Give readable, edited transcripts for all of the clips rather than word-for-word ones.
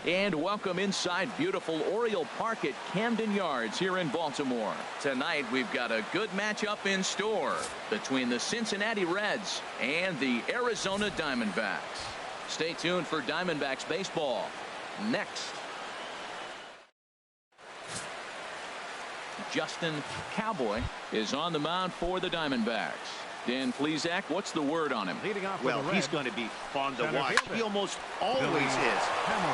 And welcome inside beautiful Oriole Park at Camden Yards here in Baltimore. Tonight we've got a good matchup in store between the Cincinnati Reds and the Arizona Diamondbacks. Stay tuned for Diamondbacks baseball next. Justin Cowboy is on the mound for the Diamondbacks. Dan Plesac, what's the word on him? Well, he's going to be fun to watch. He almost always is.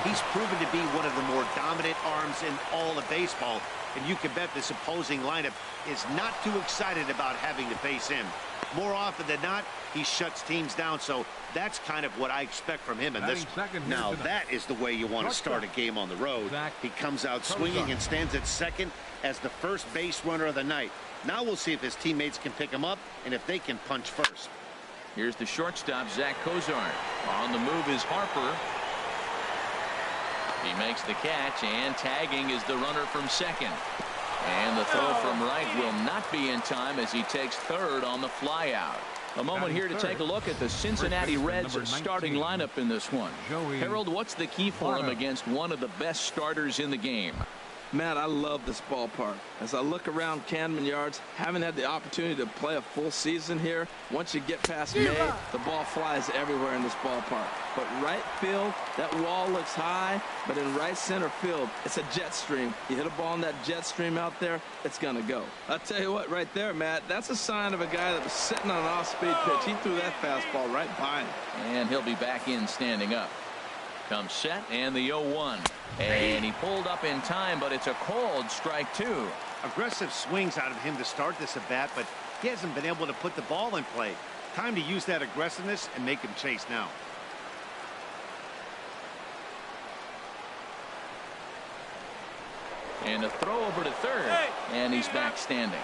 He's proven to be one of the more dominant arms in all of baseball, and you can bet this opposing lineup is not too excited about having to face him. More often than not, he shuts teams down, so that's kind of what I expect from him in this. Now, that is the way you want to start a game on the road. He comes out swinging and stands at second as the first base runner of the night. Now we'll see if his teammates can pick him up and if they can punch first. Here's the shortstop, Zach Cozart. On the move is Harper. He makes the catch, and tagging is the runner from second. And the throw from right will not be in time as he takes third on the fly out. A moment here to take a look at the Cincinnati Reds starting lineup in this one. Harold, what's the key for him against one of the best starters in the game? Matt, I love this ballpark. As I look around Camden Yards, haven't had the opportunity to play a full season here. Once you get past May, the ball flies everywhere in this ballpark. But right field, that wall looks high, but in right center field, it's a jet stream. You hit a ball in that jet stream out there, it's going to go. I'll tell you what, right there, Matt, that's a sign of a guy that was sitting on an off-speed pitch. He threw that fastball right by him. And he'll be back in standing up. Comes set, and the 0-1. And he pulled up in time, but it's a called strike two. Aggressive swings out of him to start this at bat, but he hasn't been able to put the ball in play. Time to use that aggressiveness and make him chase now. And a throw over to third, and he's back standing.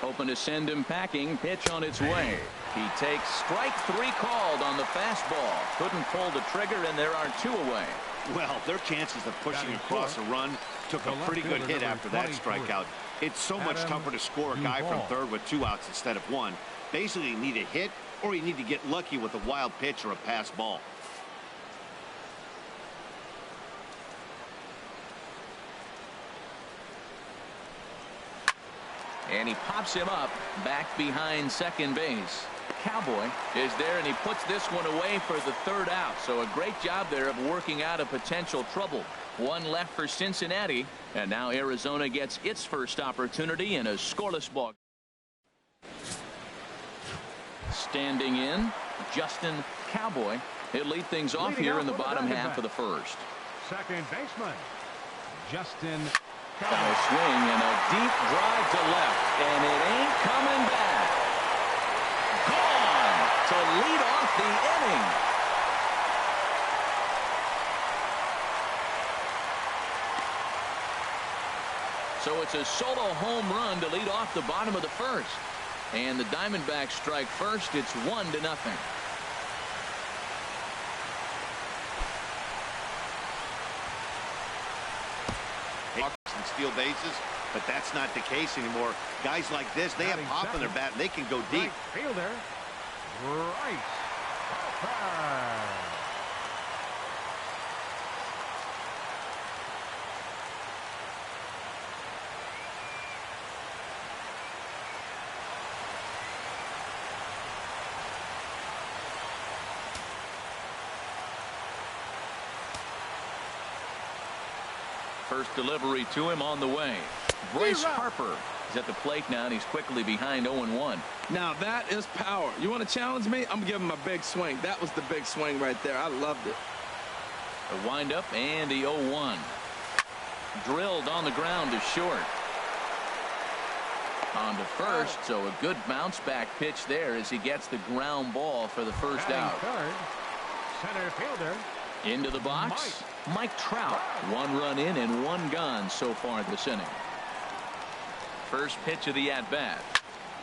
Hoping to send him packing. Pitch on its way. He takes strike three called on the fastball. Couldn't pull the trigger, and there are two away. Well, their chances of pushing across a run took a pretty good hit after that strikeout. It's so much tougher to score a guy from third with 2 outs instead of 1. Basically, you need a hit, or you need to get lucky with a wild pitch or a pass ball. And he pops him up back behind second base. Cowboy is there, and he puts this one away for the third out. So a great job there of working out a potential trouble. One left for Cincinnati, and now Arizona gets its first opportunity in a scoreless ball. Standing in, Justin Cowboy. He'll lead things off here in the bottom half of the first. Second baseman, Justin A swing and a deep drive to left, and it ain't coming back. Gone to lead off the inning. So it's a solo home run to lead off the bottom of the first. And the Diamondbacks strike first. It's 1-0. Steal bases, but that's not the case anymore. Guys like this, they have pop in their bat and they can go deep. Fielder, Bryce Harper. First delivery to him on the way. Bryce Harper is at the plate now, and he's quickly behind 0-1. Now that is power. You want to challenge me? I'm giving him a big swing. That was the big swing right there. I loved it. A windup and the 0-1. Drilled on the ground to short. On to first, so a good bounce back pitch there as he gets the ground ball for the first out. Third, center fielder. Into the box, Mike Trout. 1 run in and 1 gone so far this inning. First pitch of the at-bat.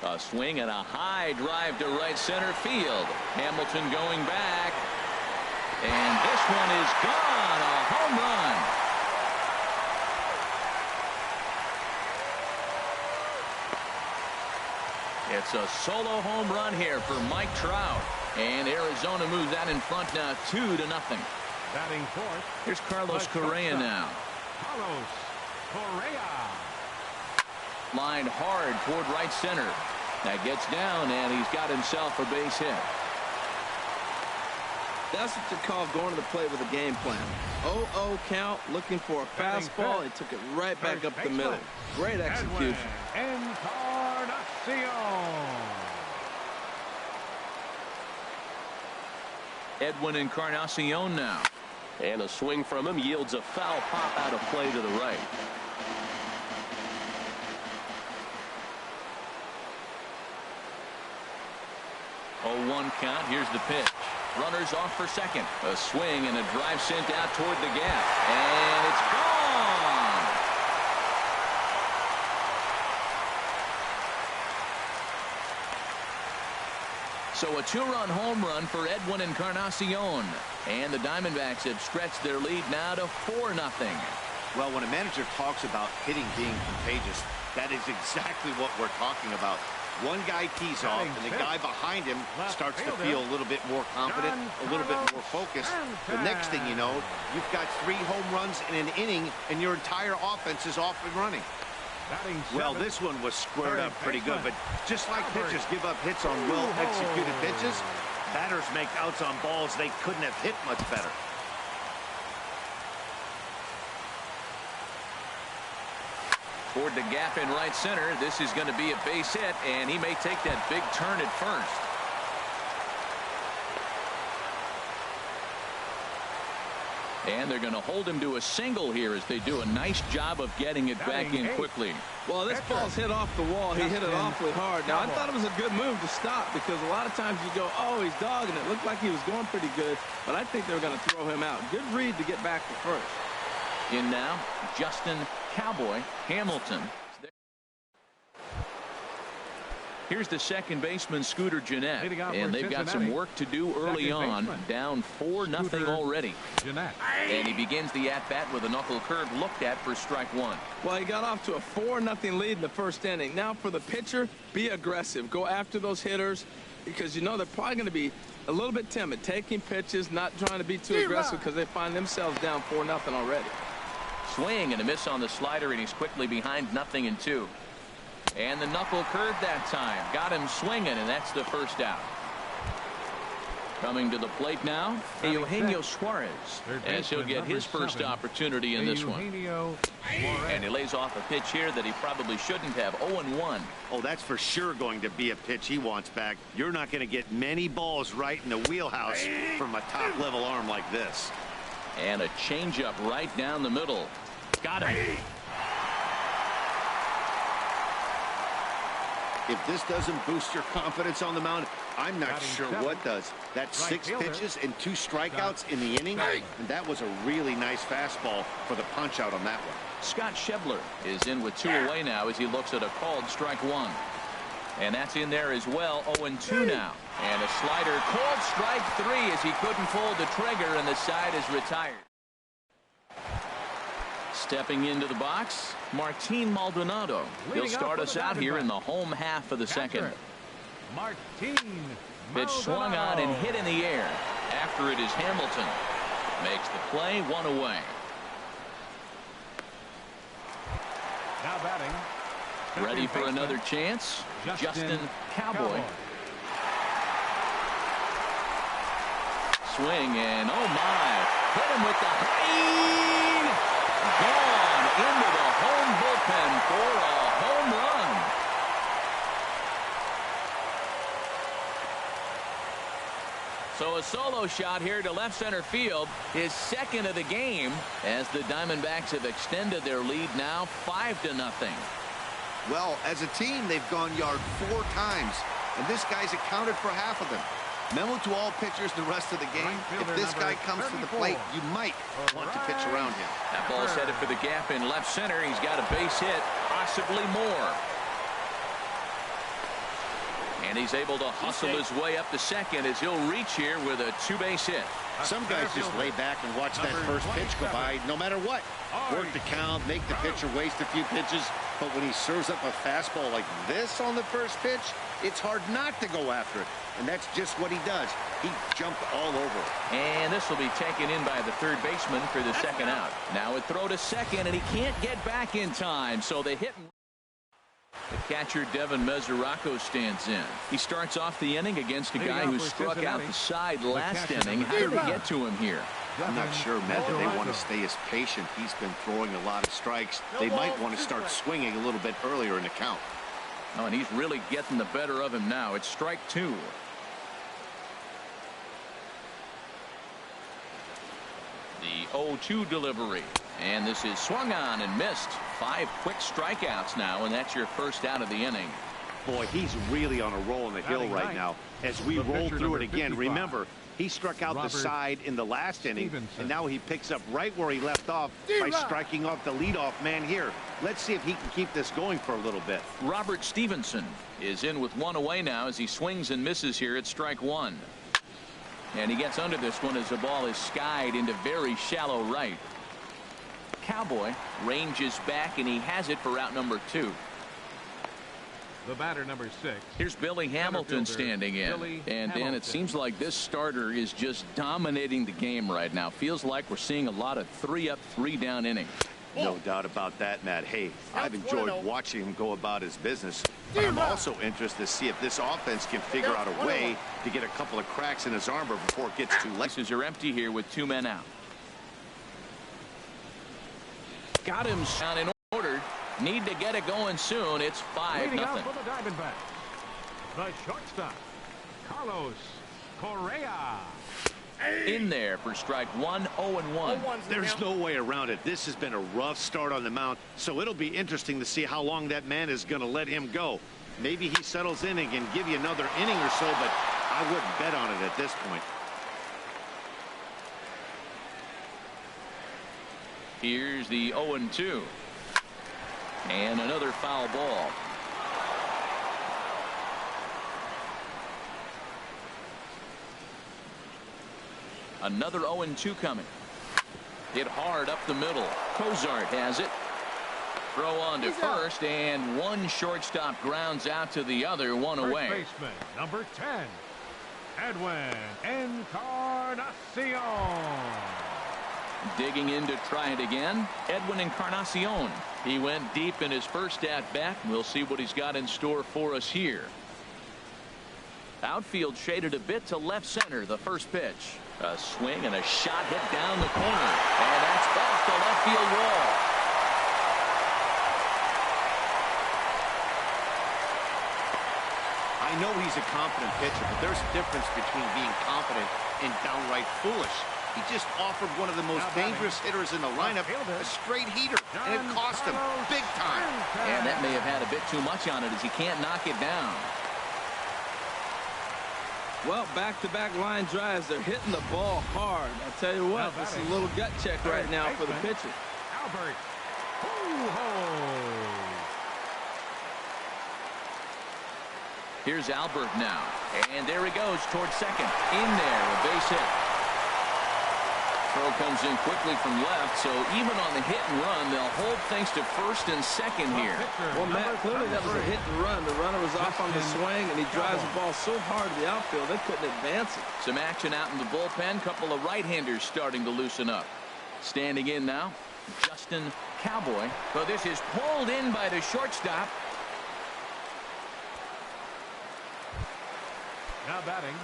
A swing and a high drive to right center field. Hamilton going back. And this one is gone. A home run. It's a solo home run here for Mike Trout. And Arizona moves that in front now 2-0. Batting fourth. Here's Carlos Correa now. Carlos Correa. Lined hard toward right center. That gets down, and he's got himself a base hit. That's what you call going to the plate with a game plan. 0-0 count, looking for a fastball. He took it right back up the middle. Great execution. Edwin Encarnacion now. And a swing from him yields a foul pop out of play to the right. 0-1 count. Here's the pitch. Runners off for second. A swing and a drive sent out toward the gap. And it's gone. So a two-run home run for Edwin Encarnacion. And the Diamondbacks have stretched their lead now to 4-0. Well, when a manager talks about hitting being contagious, that is exactly what we're talking about. One guy tees off, and the guy behind him starts to feel a little bit more confident, a little bit more focused. The next thing you know, you've got 3 home runs in an inning, and your entire offense is off and running. Well, this one was squared up pretty good, but just like pitchers give up hits on well-executed pitches, batters make outs on balls they couldn't have hit much better. Toward the gap in right center. This is going to be a base hit, and he may take that big turn at first. And they're going to hold him to a single here as they do a nice job of getting it back in quickly. Well, this ball's hit off the wall. He hit it awfully hard. Now, I thought it was a good move to stop because a lot of times you go, oh, he's dogging it. Looked like he was going pretty good, but I think they were going to throw him out. Good read to get back to first. In now, Justin Cowboy Hamilton. Here's the second baseman, Scooter Gennett, and they've got some work to do early on. Down 4-0 already. And he begins the at-bat with a knuckle curve looked at for strike one. Well, he got off to a 4-0 lead in the first inning. Now for the pitcher, be aggressive. Go after those hitters because you know they're probably going to be a little bit timid, taking pitches, not trying to be too aggressive because they find themselves down 4-0 already. Swing and a miss on the slider, and he's quickly behind 0-2. And the knuckle curve that time got him swinging, and that's the first out. Coming to the plate now, Eugenio Suarez, as he'll get his first opportunity in this one. And he lays off a pitch here that he probably shouldn't have. 0-1. Oh, that's for sure going to be a pitch he wants back. You're not going to get many balls right in the wheelhouse from a top-level arm like this. And a changeup right down the middle. Got him. If this doesn't boost your confidence on the mound, I'm not sure what does. That's 6 pitches and 2 strikeouts in the inning, and that was a really nice fastball for the punch out on that one. Scott Schebler is in with 2 away now as he looks at a called strike one. And that's in there as well. 0-2 now. And a slider called strike 3 as he couldn't pull the trigger, and the side is retired. Stepping into the box, Martin Maldonado. He'll start us out here in the home half of the second. Pitch swung on and hit in the air. After it is Hamilton. Makes the play, 1 away. Now batting. Ready for another chance. Justin Cowboy. Swing and oh my. Hit him with the high. Gone into the home bullpen for a home run. So a solo shot here to left center field, his second of the game, as the Diamondbacks have extended their lead now 5-0. Well, as a team, they've gone yard 4 times, and this guy's accounted for half of them. Memo to all pitchers the rest of the game. If this guy comes to the plate, you might want to pitch around him. That ball's headed for the gap in left center. He's got a base hit, possibly more. And he's able to hustle his way up to second as he'll reach here with a 2-base hit. Some guys just lay back and watch that first pitch go by no matter what. Work the count, make the pitcher waste a few pitches. But when he serves up a fastball like this on the first pitch, it's hard not to go after it. And that's just what he does. He jumped all over it. And this will be taken in by the third baseman for the second out. Now a throw to second, and he can't get back in time. So the hit. The catcher, Devin Mesoraco, stands in. He starts off the inning against a guy who struck out the side last inning. How did they get to him here? I'm not sure, Matt, that they want to stay as patient. He's been throwing a lot of strikes. They might want to start swinging a little bit earlier in the count. Oh, and he's really getting the better of him now. It's strike 2. The 0-2 delivery. And this is swung on and missed. 5 quick strikeouts now, and that's your first out of the inning. Boy, he's really on a roll in the hill right now. As we roll through it again, remember, he struck out the side in the last inning, and now he picks up right where he left off by striking off the leadoff man here. Let's see if he can keep this going for a little bit. Robert Stevenson is in with 1 away now as he swings and misses here at strike 1. And he gets under this one as the ball is skied into very shallow right. Cowboy ranges back, and he has it for out number 2. The batter, number 6. Here's Billy Hamilton standing in. And Dan, it seems like this starter is just dominating the game right now. Feels like we're seeing a lot of 3-up, 3-down innings. No doubt about that, Matt. Hey, I've enjoyed watching him go about his business. But I'm also interested to see if this offense can figure out a way to get a couple of cracks in his armor before it gets too late. Bases are empty here with 2 men out. Got him down in order. Need to get it going soon. It's 5-0. Out for the Diamondbacks, the shortstop, Carlos Correa. In there for strike 1, 0-1. There's no way around it. This has been a rough start on the mound, so it'll be interesting to see how long that man is going to let him go. Maybe he settles in and can give you another inning or so, but I wouldn't bet on it at this point. Here's the 0-2. And another foul ball. Another 0-2 coming. Hit hard up the middle. Cozart has it. Throw on to first, and one shortstop grounds out to the other, 1 away. First baseman, number 10, Edwin Encarnacion. Digging in to try it again, Edwin Encarnacion. He went deep in his first at-bat. We'll see what he's got in store for us here. Outfield shaded a bit to left center. The first pitch. A swing and a shot hit down the corner. And that's off the left field wall. I know he's a confident pitcher, but there's a difference between being confident and downright foolish. He just offered one of the most dangerous hitters in the lineup a straight heater, and it cost him big time. And that may have had a bit too much on it as he can't knock it down. Well, back-to-back line drives. They're hitting the ball hard. I'll tell you what, this is a little gut check right now for the pitcher. Albert Pujols. Here's Albert now. And there he goes towards second. In there, a base hit. Throw comes in quickly from left, so even on the hit and run, they'll hold things to first and second here. Well, Matt, clearly that was a hit and run. The runner was off on the swing, and he drives the ball so hard to the outfield, they couldn't advance it. Some action out in the bullpen. Couple of right-handers starting to loosen up. Standing in now, Justin Cowboy. But this is pulled in by the shortstop. Now batting.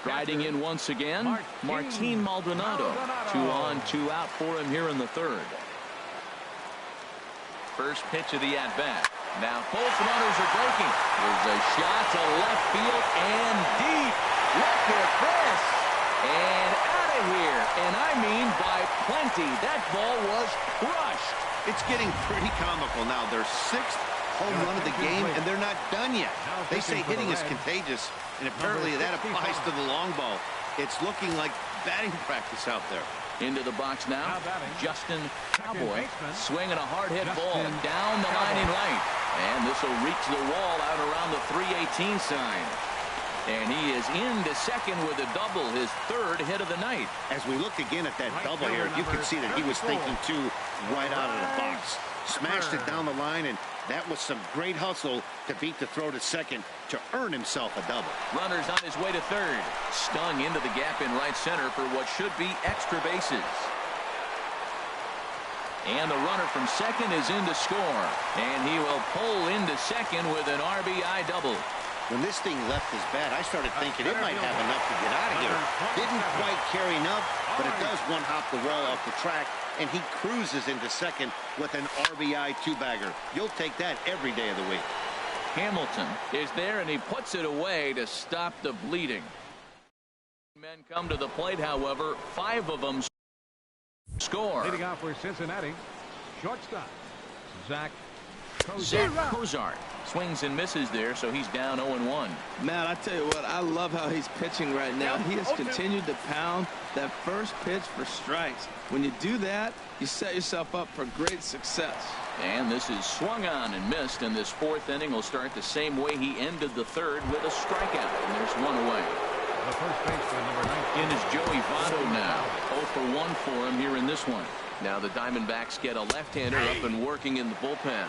Striding in once again, Martin Maldonado. 2 on, 2 out for him here in the third. First pitch of the at-bat. Now both runners are breaking. There's a shot to left field and deep. Look at this. And out of here. And I mean by plenty. That ball was crushed. It's getting pretty comical now. Their 6th home run of the game, and they're not done yet. They say hitting is contagious, and apparently that applies to the long ball. It's looking like batting practice out there. Into the box now, Justin Cowboy swinging a hard hit ball down the line in right. And this will reach the wall out around the 318 sign. And he is into second with a double, his third hit of the night. As we look again at that double here, you can see that he was thinking two right out of the box. Smashed it down the line, and that was some great hustle to beat the throw to second to earn himself a double. Runner's on his way to third. Stung into the gap in right center for what should be extra bases. And the runner from second is in to score. And he will pull into second with an RBI double. When this thing left his bat, I started thinking it might have enough to get out of here. Didn't quite carry enough, but it does one-hop the wall off the track, and he cruises into second with an RBI two-bagger. You'll take that every day of the week. Hamilton is there, and he puts it away to stop the bleeding. Men come to the plate, however, 5 of them score. Leading off for Cincinnati, shortstop, Zach Cozart swings and misses there, so he's down 0-1. Man, I tell you what, I love how he's pitching right now. He has continued to pound that first pitch for strikes. When you do that, you set yourself up for great success. And this is swung on and missed, and this 4th inning will start the same way he ended the 3rd with a strikeout, and there's 1 away. The first baseman, number 19. In is Joey Votto now. 0 for 1 for him here in this one. Now the Diamondbacks get a left-hander up and working in the bullpen.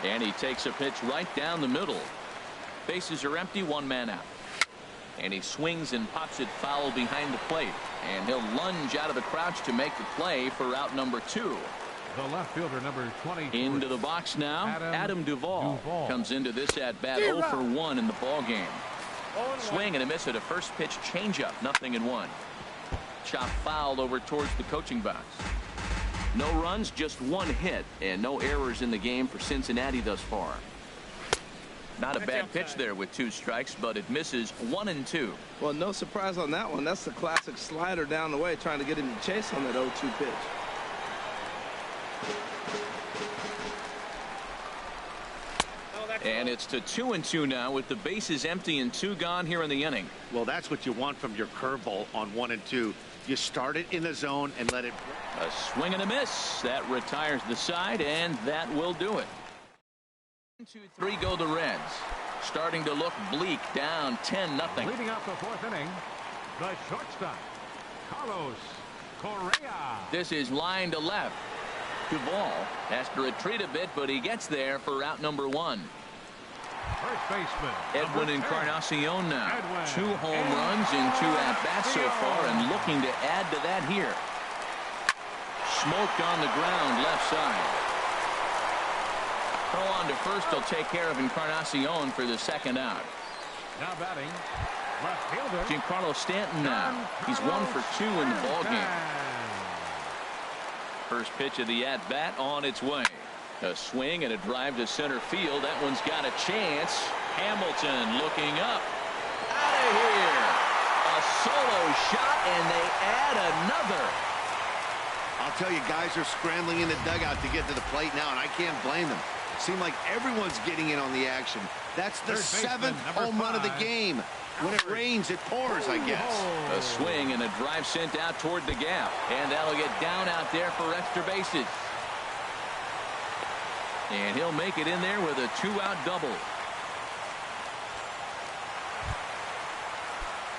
And he takes a pitch right down the middle. Bases are empty, 1 man out. And he swings and pops it foul behind the plate. And he'll lunge out of the crouch to make the play for out number 2. The left fielder, number 20. Into the box now, Adam Duvall comes into this at bat 0 for 1 in the ball game. Swing and a miss at a first pitch changeup, 0-1. Chop foul over towards the coaching box. No runs, just 1 hit, and no errors in the game for Cincinnati thus far. Not a bad pitch there with 2 strikes, but it misses 1-2. Well, no surprise on that one. That's the classic slider down the way, trying to get him to chase on that 0-2 pitch. And it's to 2-2 now with the bases empty and 2 gone here in the inning. Well, that's what you want from your curveball on 1 and 2. You start it in the zone and let it. A swing and a miss. That retires the side, and that will do it. 1-2-3 go the Reds. Starting to look bleak, down 10-0. Leading off the 4th inning, the shortstop, Carlos Correa. This is line to left. Duvall has to retreat a bit, but he gets there for out number 1. First baseman, Edwin Encarnacion now. 2 home runs in 2 at-bats so far, and looking to add to that here. Smoked on the ground left side. Throw on to first will take care of Encarnacion for the 2nd out. Now batting, left fielder Giancarlo Stanton now. He's 1 for 2 in the ball game. First pitch of the at-bat on its way. A swing and a drive to center field. That one's got a chance. Hamilton looking up. Out of here. A solo shot, and they add another. I'll tell you, guys are scrambling in the dugout to get to the plate now, and I can't blame them. Seems like everyone's getting in on the action. That's the 7th home run of the game. When it rains, it pours, I guess. A swing and a drive sent out toward the gap. And that'll get down out there for extra bases. And he'll make it in there with a 2-out double.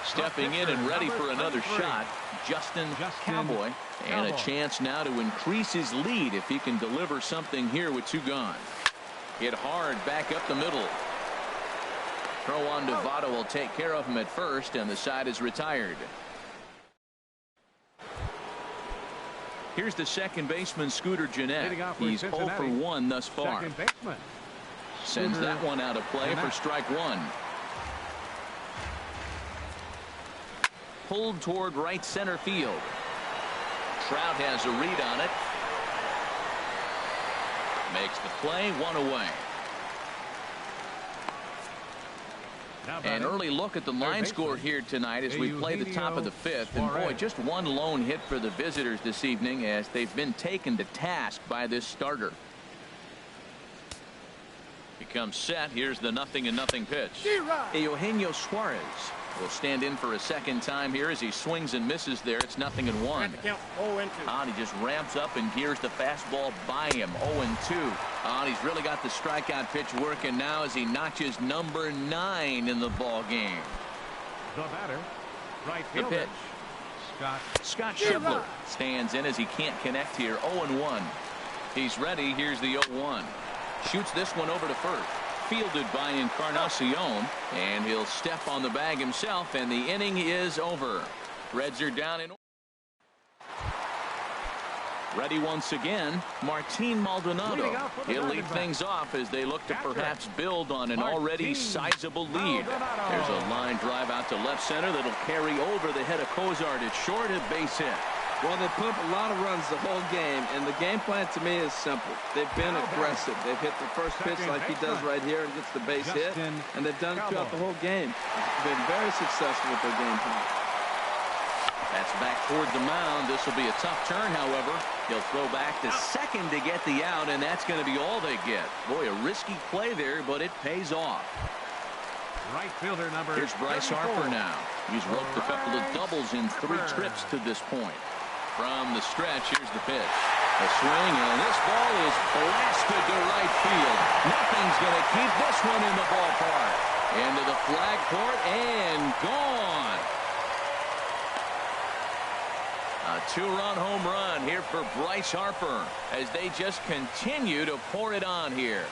Stepping in and ready for another shot, Justin Cowboy. And a chance now to increase his lead if he can deliver something here with 2 gone. Hit hard back up the middle. Throw on to Votto will take care of him at first, and the side is retired. Here's the second baseman, Scooter Gennett. He's 0 for 1 thus far. Sends that one out of play for strike 1. Pulled toward right center field. Trout has a read on it. Makes the play, 1 away. An early look at the line score here tonight as we play the top of the 5th. And boy, just 1 lone hit for the visitors this evening as they've been taken to task by this starter. Becomes set. Here's the 0-0 pitch. Eugenio Suarez will stand in for a second time here as he swings and misses there. It's 0-1. And he just ramps up and gears the fastball by him. 0-2. And he's really got the strikeout pitch working now as he notches number 9 in the ball game. The batter, right The fielder, pitch. Scott Schibler stands in as he can't connect here. 0-1. He's ready. Here's the 0-1. Shoots this one over to first. Fielded by Encarnacion, and he'll step on the bag himself, and the inning is over. Reds are down in. Ready once again, Martin Maldonado. He'll lead things off as they look to perhaps build on an already sizable lead. There's a line drive out to left center that'll carry over the head of Cozart at short, a base hit. Well, they put up a lot of runs the whole game, and the game plan to me is simple. They've been aggressive. They've hit the first pitch like he does right here and gets the base hit, and they've done it throughout the whole game. They've been very successful with their game plan. That's back toward the mound. This will be a tough turn, however. He'll throw back to second to get the out, and that's going to be all they get. Boy, a risky play there, but it pays off. Right fielder number. Here's Bryce 34. Harper now. He's roped a couple of doubles in 3 trips to this point. From the stretch, here's the pitch. A swing, and this ball is blasted to right field. Nothing's going to keep this one in the ballpark. Into the flag court and gone. A 2-run home run here for Bryce Harper as they just continue to pour it on here.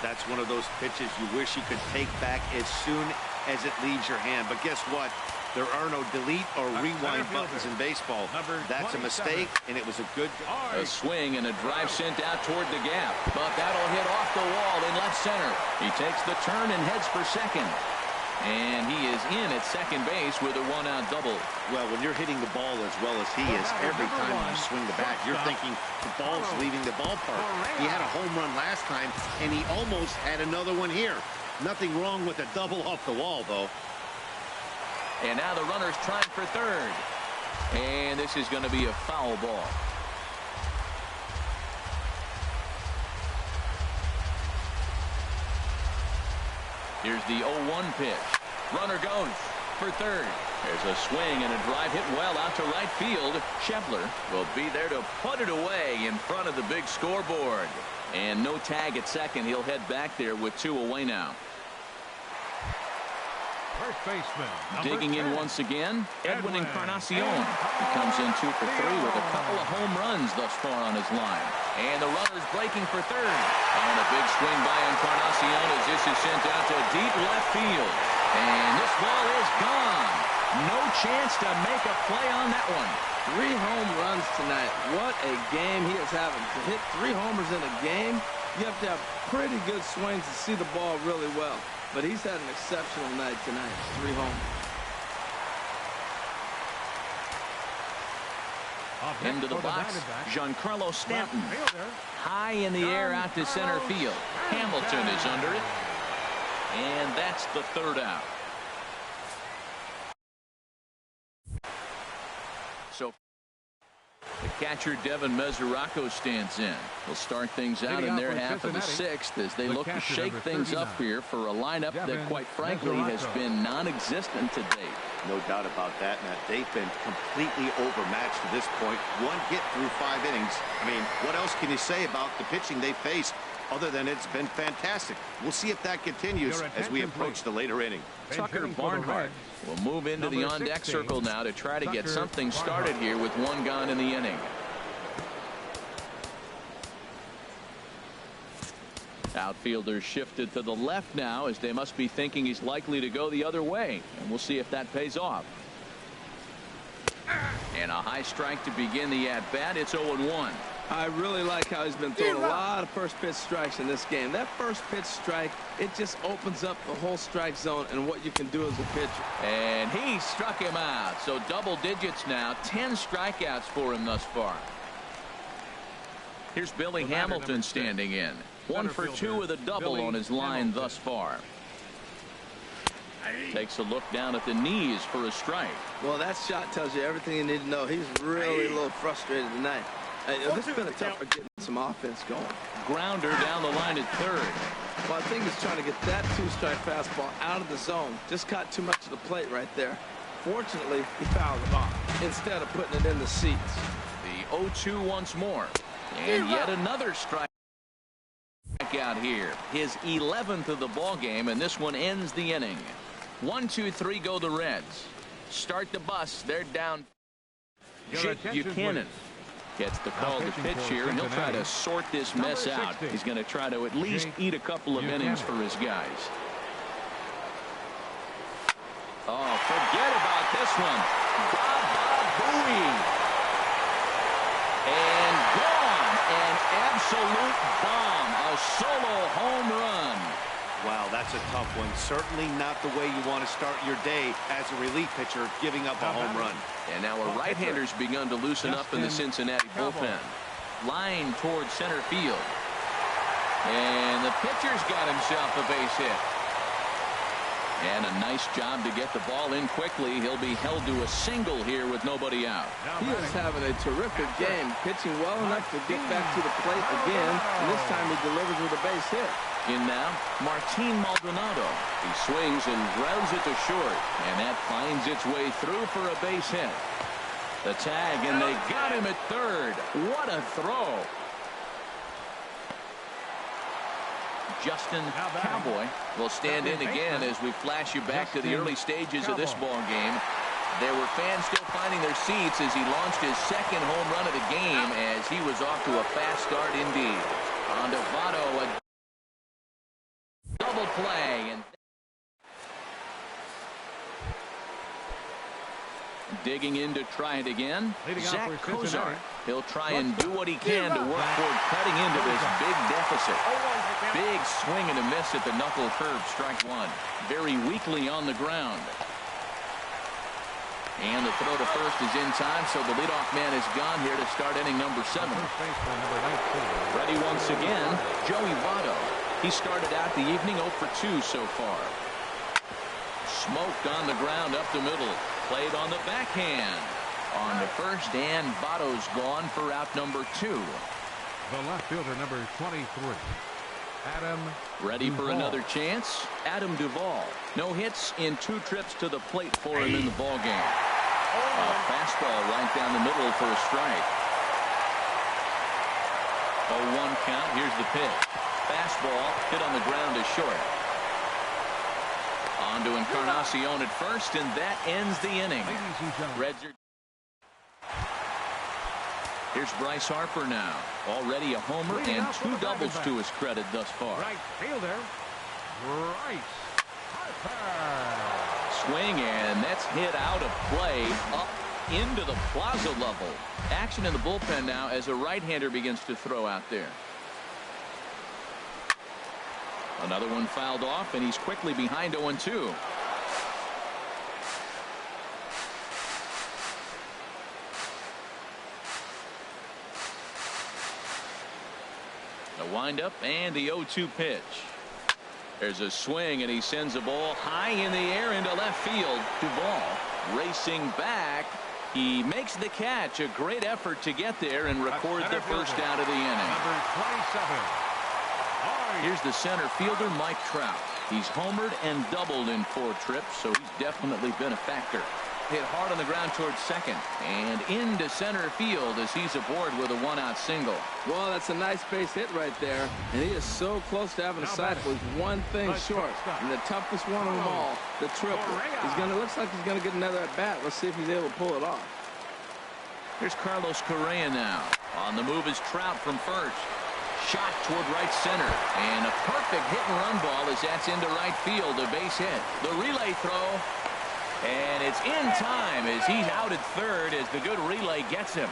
That's one of those pitches you wish you could take back as soon as it leaves your hand. But guess what? There are no delete or rewind buttons in baseball. That's a mistake, and it was a good. A swing and a drive sent out toward the gap. But that'll hit off the wall in left center. He takes the turn and heads for second. And he is in at second base with a 1-out double. Well, when you're hitting the ball as well as he is, every time you swing the bat, you're thinking the ball's leaving the ballpark. He had a home run last time, and he almost had another one here. Nothing wrong with a double off the wall, though. And now the runner's trying for third. And this is going to be a foul ball. Here's the 0-1 pitch. Runner goes for third. There's a swing and a drive hit well out to right field. Schebler will be there to put it away in front of the big scoreboard. And no tag at second. He'll head back there with 2 away now. First baseman, digging 10. in once again, Edwin Encarnacion. He comes in 2 for 3 with a couple of home runs thus far on his line. And the runner's breaking for third. On a big swing by Encarnacion as this is sent out to deep left field. And this ball is gone. No chance to make a play on that one. 3 home runs tonight. What a game he is having. To hit 3 homers in a game, you have to have pretty good swings to see the ball really well. But he's had an exceptional night tonight. 3 homers. Into the box, Giancarlo Stanton. High in the air out to center field. Hamilton is under it. And that's the 3rd out. So the catcher Devin Mesoraco stands in. We'll start things out in their half of the 6th as they look to shake things up here for a lineup that quite frankly has been non-existent to date. No doubt about that, Matt. They've been completely overmatched to this point. 1 hit through 5 innings. I mean, what else can you say about the pitching they face other than it's been fantastic? We'll see if that continues as we approach the later inning. Tucker Barnhart will move into the on-deck circle now to try to get something started here with 1 gone in the inning. Outfielders shifted to the left now as they must be thinking he's likely to go the other way. And we'll see if that pays off. And a high strike to begin the at-bat. It's 0-1. I really like how he's been throwing a lot of first pitch strikes in this game. That first pitch strike, it just opens up the whole strike zone and what you can do as a pitcher. And he struck him out. So double digits now. 10 strikeouts for him thus far. Here's Billy Hamilton standing in. 1 for 2 with a double on his line thus far. Takes a look down at the knees for a strike. Well, that shot tells you everything you need to know. He's really a little frustrated tonight. This has been a tough for getting some offense going. Grounder down the line at third. Well, I think he's trying to get that two-strike fastball out of the zone. Just caught too much of the plate right there. Fortunately, he fouled it off instead of putting it in the seats. The 0-2 once more. And yet another strike out here. His 11th of the ball game, and this one ends the inning. 1-2-3 go the Reds. Start the bus. They're down. Jake Buchanan gets the call to pitch here, and he'll try to sort this mess out. He's going to try to at least eat a couple of innings for his guys. Oh, forget about this one. Booey. And gone. An absolute bomb. A solo home run. Wow, that's a tough one. Certainly not the way you want to start your day as a relief pitcher, giving up a home run. And now a right-hander's begun to loosen up in the Cincinnati bullpen. Line towards center field. And the pitcher's got himself a base hit. And a nice job to get the ball in quickly. He'll be held to a single here with nobody out. He is having a terrific game, pitching well enough to get back to the plate again, and this time he delivers with a base hit. In now, Martin Maldonado. He swings and grounds it to short, and that finds its way through for a base hit. The tag, and they got him at third. What a throw. Justin Cowboy will stand in again as we flash you back to the early stages of this ball game. There were fans still finding their seats as he launched his second home run of the game as he was off to a fast start indeed. On to Votto, a double play. And digging in to try it again, Zach Kozar. He'll try and do what he can to work toward cutting into this big deficit. Big swing and a miss at the knuckle curve, strike one. Very weakly on the ground. And the throw to first is in time, so the leadoff man is gone here to start inning number 7. Ready once again, Joey Votto. He started out the evening 0 for 2 so far. Smoked on the ground up the middle. Played on the backhand. On to first, and Votto's gone for out number 2. The left fielder, number 23. Adam ready for another chance. Adam Duvall. No hits in 2 trips to the plate for him in the ball game. A fastball right down the middle for a strike. 0-1 count. Here's the pitch. Fastball hit on the ground to short. On to Encarnacion at first, and that ends the inning. Reds are. Here's Bryce Harper now. Already a homer and 2 doubles to his credit thus far. Right fielder, Bryce Harper. Swing, and that's hit out of play up into the plaza level. Action in the bullpen now as a right-hander begins to throw out there. Another one fouled off, and he's quickly behind 0-2. The windup and the 0-2 pitch. There's a swing, and he sends a ball high in the air into left field. Duvall racing back. He makes the catch. A great effort to get there and record the first out of the inning. Number 27. Here's the center fielder, Mike Trout. He's homered and doubled in 4 trips, so he's definitely been a factor. Hit hard on the ground towards second and into center field as he's aboard with a 1-out single. Well, that's a nice base hit right there, and he is so close to having a cycle. He's one thing short, and the toughest one of them all, the triple. Looks like he's gonna get another at bat. Let's see if he's able to pull it off. Here's Carlos Correa now. On the move is Trout from first. Shot toward right center, and a perfect hit and run ball as that's into right field, a base hit. The relay throw, and it's in time as he's out at third as the good relay gets him.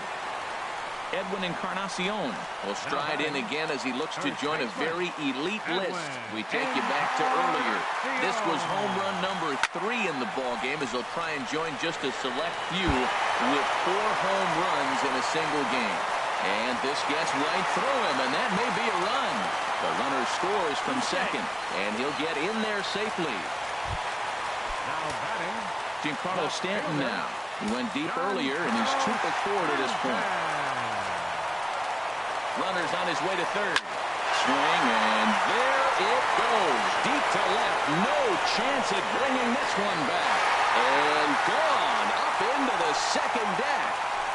Edwin Encarnacion will stride in again as he looks to join a very elite list. We take you back to earlier. This was home run number 3 in the ball game as he'll try and join just a select few with 4 home runs in a single game. And this gets right through him, and that may be a run. The runner scores from second, and he'll get in there safely. Now batting, Giancarlo Stanton now. He went deep earlier, and he's 2 for 4 to this point. Runner's on his way to third. Swing, and there it goes. no chance at bringing this one back. And gone up into the second deck.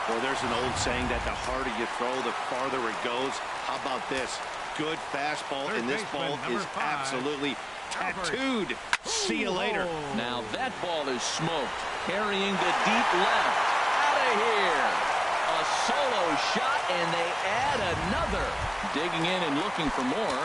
Well, there's an old saying that the harder you throw, the farther it goes. How about this? Good fastball, and this ball is absolutely tattooed. See you later. Now that ball is smoked. Carrying to deep left. Out of here. A solo shot, and they add another. Digging in and looking for more.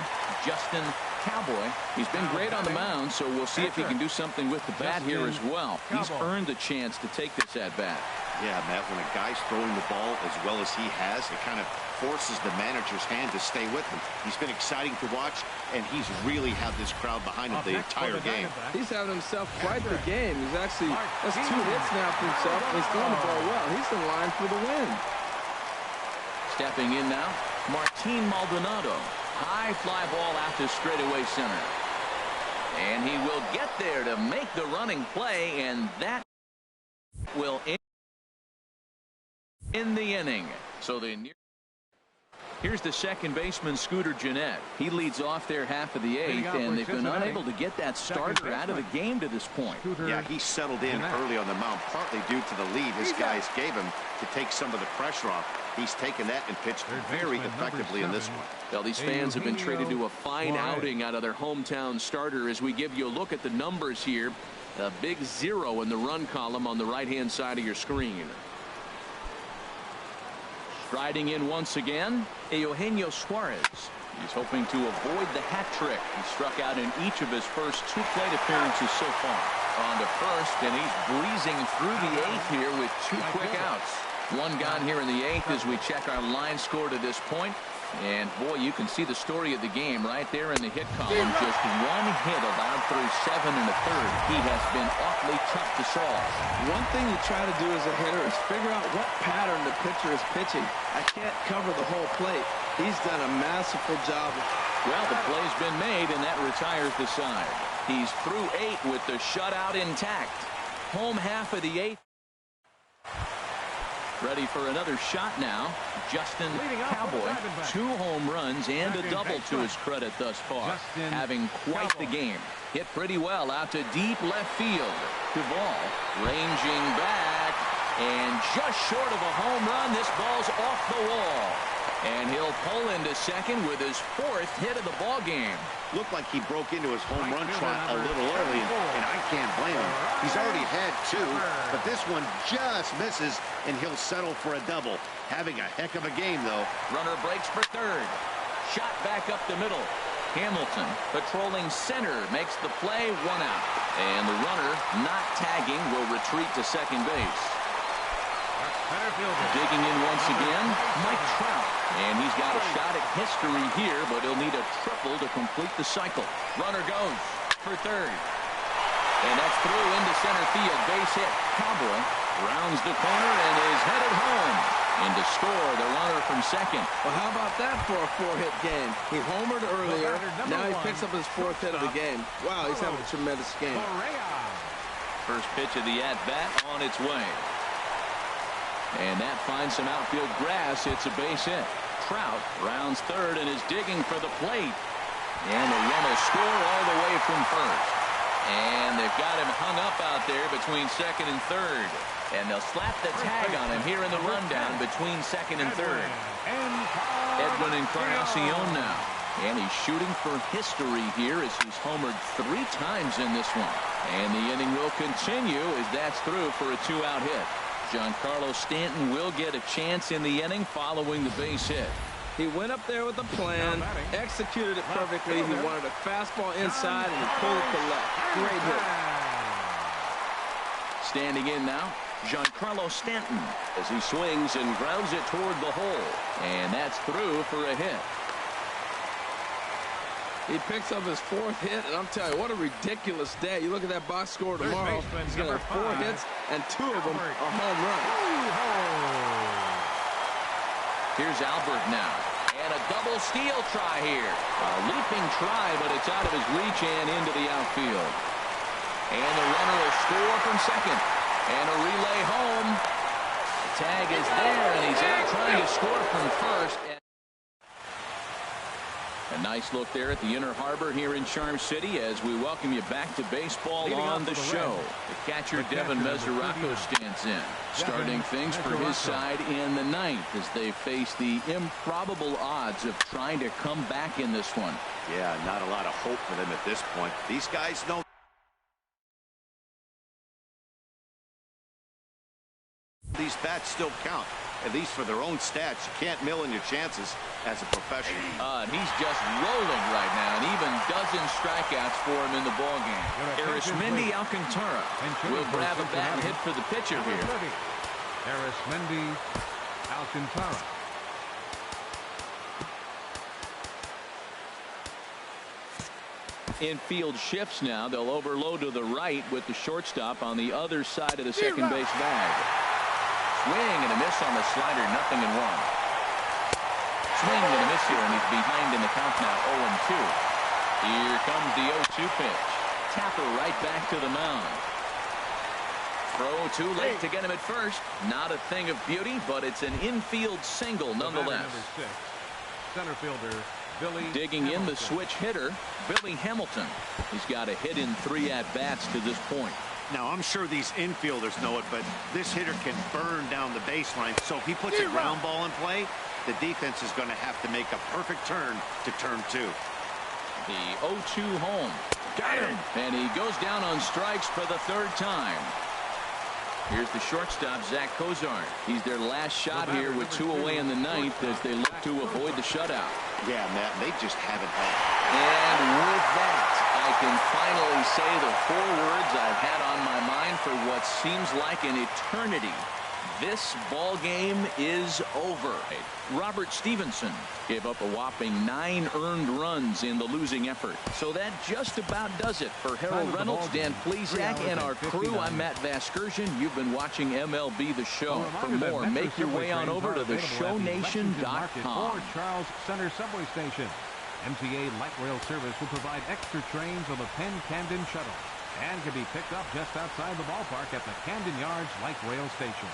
Justin Cowboy. He's been great on the mound, so we'll see if he can do something with the bat here as well. He's earned the chance to take this at bat. Yeah, Matt, when a guy's throwing the ball as well as he has, it kind of forces the manager's hand to stay with him. He's been exciting to watch, and he's really had this crowd behind him the entire game. He's having himself quite the game. He's actually, that's 2 hits now for himself, and he's throwing the ball well. He's in line for the win. Stepping in now, Martin Maldonado. High fly ball out to straightaway center. And he will get there to make the running play, and that will end the inning. So here's the second baseman, Scooter Gennett. He leads off their half of the 8th, and they've been unable to get that starter out of the game to this point. Yeah, he settled in early on the mound, partly due to the lead his guys gave him to take some of the pressure off. He's taken that and pitched very effectively in this one. Well, these fans have been treated to a fine outing out of their hometown starter as we give you a look at the numbers here. A big 0 in the run column on the right-hand side of your screen. Striding in once again, Eugenio Suarez. He's hoping to avoid the hat trick. He struck out in each of his first 2 plate appearances so far. On to first, and he's breezing through the 8th here with 2 quick outs. 1 gone here in the 8th as we check our line score to this point. And boy, you can see the story of the game right there in the hit column. Just 1 hit allowed through 7 1/3. He has been awfully tough to solve. One thing you try to do as a hitter is figure out what pattern the pitcher is pitching. I can't cover the whole plate. He's done a masterful job. Well, the play's been made, and that retires the side. He's through 8 with the shutout intact. Home half of the 8th. Ready for another shot now. Justin Cowboy, 2 home runs and a double to his credit thus far. Having quite the game. Hit pretty well out to deep left field. Duvall ranging back, and just short of a home run. This ball's off the wall. And he'll pull into second with his 4th hit of the ball game. Looked like he broke into his home run trot a little early, and I can't blame him. He's already had 2, but this one just misses, and he'll settle for a double. Having a heck of a game, though. Runner breaks for third. Shot back up the middle. Hamilton patrolling center makes the play, 1 out. And the runner not tagging will retreat to second base. Digging in once again, Mike Trout. And he's got a shot at history here, but he'll need a triple to complete the cycle. Runner goes for third. And that's through into center field. Base hit. Cowboy rounds the corner and is headed home. And to score the runner from second. Well, how about that for a 4-hit game? He homered earlier. Now he picks up his 4th hit of the game. Wow, he's having a tremendous game. First pitch of the at-bat on its way. And that finds some outfield grass. It's a base hit. Trout rounds third and is digging for the plate. And the run will score all the way from first. And they've got him hung up out there between second and third. And they'll slap the tag on him here in the rundown between second and third. Edwin Encarnacion now. And he's shooting for history here as he's homered 3 times in this one. And the inning will continue as that's through for a 2-out hit. Giancarlo Stanton will get a chance in the inning following the base hit. He went up there with a plan, executed it perfectly. He wanted a fastball inside, and he pulled it to left. Great hit. Standing in now, Giancarlo Stanton as he swings and grounds it toward the hole. And that's through for a hit. He picks up his 4th hit, and I'm telling you, what a ridiculous day. You look at that box score tomorrow, he's going to have 4 hits, and 2 of them are home runs. Here's Albert now, and a double steal try here. A leaping try, but it's out of his reach and into the outfield. And the runner will score from second, and a relay home. The tag is there, and he's out trying to score from first. A nice look there at the Inner Harbor here in Charm City as we welcome you back to baseball on the show. The catcher Devin Mesoraco stands in, starting things for his side in the ninth as they face the improbable odds of trying to come back in this one. Yeah, not a lot of hope for them at this point. These guys know these bats still count, at least for their own stats. You can't mill in your chances as a professional. And he's just rolling right now, and even dozen strikeouts for him in the ballgame. Arismendi Alcantara will grab a bat and hit for the pitcher here. Arismendi Alcantara. Infield shifts now. They'll overload to the right with the shortstop on the other side of the second base bag. Swing and a miss on the slider, 0-1. Swing and a miss here, and he's behind in the count now, 0-2. Here comes the 0-2 pitch. Tapper right back to the mound. Throw too late to get him at first. Not a thing of beauty, but it's an infield single nonetheless. Center fielder Billy digging Hamilton. In the switch hitter, Billy Hamilton. He's got a hit in 3 at-bats to this point. Now, I'm sure these infielders know it, but this hitter can burn down the baseline. So if he puts a ground ball in play, the defense is going to have to make a perfect turn to turn 2. The 0-2 home. Got him. And he goes down on strikes for the 3rd time. Here's the shortstop, Zach Cozart. He's their last shot here with 2 away in the 9th as they look to avoid the shutout. Yeah, Matt, they just haven't had. And with that, I can finally say the 4 words I've had on my mind for what seems like an eternity. This ball game is over. Robert Stevenson gave up a whopping 9 earned runs in the losing effort. So that just about does it for Harold Reynolds, Dan Plesac, and our crew. I'm Matt Vasgersian. You've been watching MLB The Show. For more, make your way on over to theshownation.com. Charles Center Subway Station. MTA Light Rail Service will provide extra trains on the Penn Camden Shuttle and can be picked up just outside the ballpark at the Camden Yards Light Rail Station.